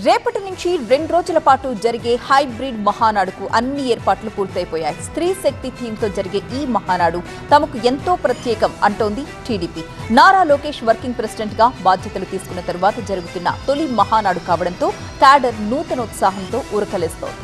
రేపటి నుంచి 2 రోజుల పాటు జరిగే హైబ్రిడ్ మహానాడుకు అన్ని ఏర్పాట్లు పూర్తయిపోయాయి. స్త్రీ శక్తి థీమ్తో జరిగే ఈ మహానాడు తమకు ఎంతో ప్రత్యేకం అంటోంది TDP. Nara Lokesh working president గా బాధ్యతలు తీసుకున్న తరువాత జరుగుతున్న తొలి మహానాడు కావడంతో క్యాడర్ నూతనోత్సాహంతో ఉరకలేస్తోంది.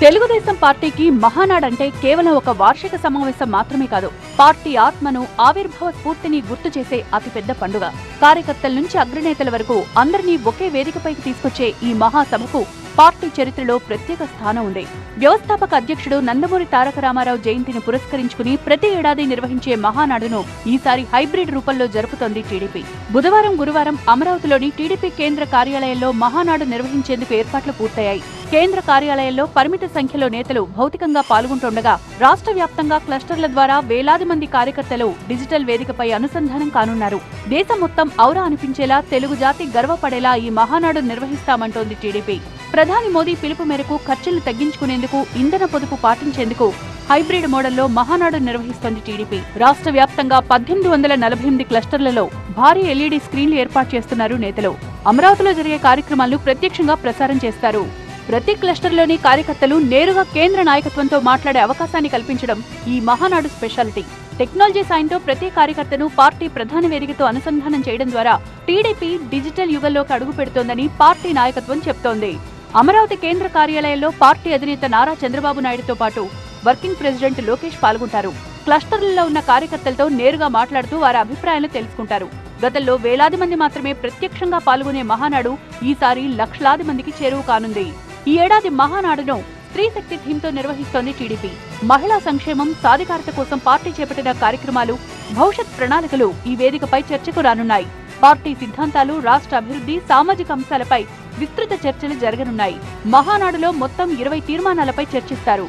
తెలుగుదేశం పార్టీకి మహానాడంటే కేవలం ఒక వార్షిక సమావేశం మాత్రమే కాదు, పార్టీ ఆత్మను, ఆవిర్భావ స్ఫూర్తిని గుర్తు చేసే అతిపెద్ద పండుగ. కార్యకర్తల నుంచి అగ్రనేతల వరకు అందరినీ ఒకే వేదికపైకి తీసుకొచ్చే ఈ మహాసభకు పార్టీ చరిత్రలో ప్రత్యేక స్థానం ఉంది. వ్యవస్థాపక అధ్యక్షుడు నందమూరి తారక రామారావు జయంతిని పురస్కరించుకుని ప్రతి ఏడాది నిర్వహించే మహానాడును ఈసారి హైబ్రిడ్ రూపంలో జరుపుతోంది టీడీపీ. బుధవారం, గురువారం అమరావతిలోని టీడీపీ కేంద్ర కార్యాలయంలో మహానాడు నిర్వహించేందుకు ఏర్పాట్లు పూర్తయ్యాయి. కేంద్ర కార్యాలయంలో పరిమిత సంఖ్యలో నేతలు భౌతికంగా పాల్గొంటుండగా రాష్ట్ర వ్యాప్తంగా క్లస్టర్ల ద్వారా వేలాది మంది కార్యకర్తలు డిజిటల్ వేదికపై అనుసంధానం కానున్నారు. దేశం మొత్తం ఔరా అనిపించేలా, తెలుగు జాతి గర్వపడేలా ఈ మహానాడు నిర్వహిస్తామంటోంది టీడీపీ. ప్రధాని మోదీ పిలుపు మేరకు ఖర్చులు తగ్గించుకునేందుకు, ఇంధన పొదుపు పాటించేందుకు హైబ్రిడ్ మోడల్లో మహానాడు నిర్వహిస్తోంది టీడీపీ. రాష్ట్ర వ్యాప్తంగా 1848 క్లస్టర్లలో భారీ ఎల్ఈడీ స్క్రీన్లు ఏర్పాటు చేస్తున్నారు నేతలు. అమరావతిలో జరిగే కార్యక్రమాలను ప్రత్యక్షంగా ప్రసారం చేస్తారు. ప్రతి క్లస్టర్లోని కార్యకర్తలు నేరుగా కేంద్ర నాయకత్వంతో మాట్లాడే అవకాశాన్ని కల్పించడం ఈ మహానాడు స్పెషాలిటీ. టెక్నాలజీ సాయంతో ప్రతి కార్యకర్తను పార్టీ ప్రధాన వేదికతో అనుసంధానం చేయడం ద్వారా టీడీపీ డిజిటల్ యుగంలోకి అడుగు పెడుతోందని పార్టీ నాయకత్వం చెప్తోంది. అమరావతి కేంద్ర కార్యాలయంలో పార్టీ అధినేత నారా చంద్రబాబు నాయుడుతో పాటు వర్కింగ్ ప్రెసిడెంట్ లోకేష్ పాల్గొంటారు. క్లస్టర్లలో ఉన్న కార్యకర్తలతో నేరుగా మాట్లాడుతూ వారి అభిప్రాయాలను తెలుసుకుంటారు. గతంలో వేలాది మంది మాత్రమే ప్రత్యక్షంగా పాల్గొనే మహానాడు ఈసారి లక్షలాది మందికి చేరువ కానుంది. ఈ ఏడాది మహానాడును స్త్రీ శక్తి థీమ్తో నిర్వహిస్తోంది టీడీపీ. మహిళా సంక్షేమం, సాధికారత కోసం పార్టీ చేపట్టిన కార్యక్రమాలు, భవిష్యత్ ప్రణాళికలు ఈ వేదికపై చర్చకు రానున్నాయి. పార్టీ సిద్ధాంతాలు, రాష్ట్ర అభివృద్ధి, సామాజిక అంశాలపై విస్తృత చర్చలు జరగనున్నాయి. మహానాడులో మొత్తం 20 తీర్మానాలపై చర్చిస్తారు.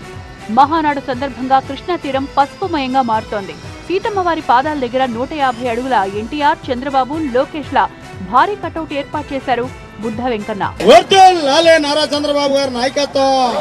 మహానాడు సందర్భంగా కృష్ణా తీరం పసుపుమయంగా మారుతోంది. సీతమ్మవారి పాదాల దగ్గర 150 అడుగుల ఎన్టీఆర్, చంద్రబాబు, లోకేష్ల భారీ కటౌట్ ఏర్పాటు చేశారు బుద్ధ వెంకన్న. నారా చంద్రబాబు గారి నాయకత్వం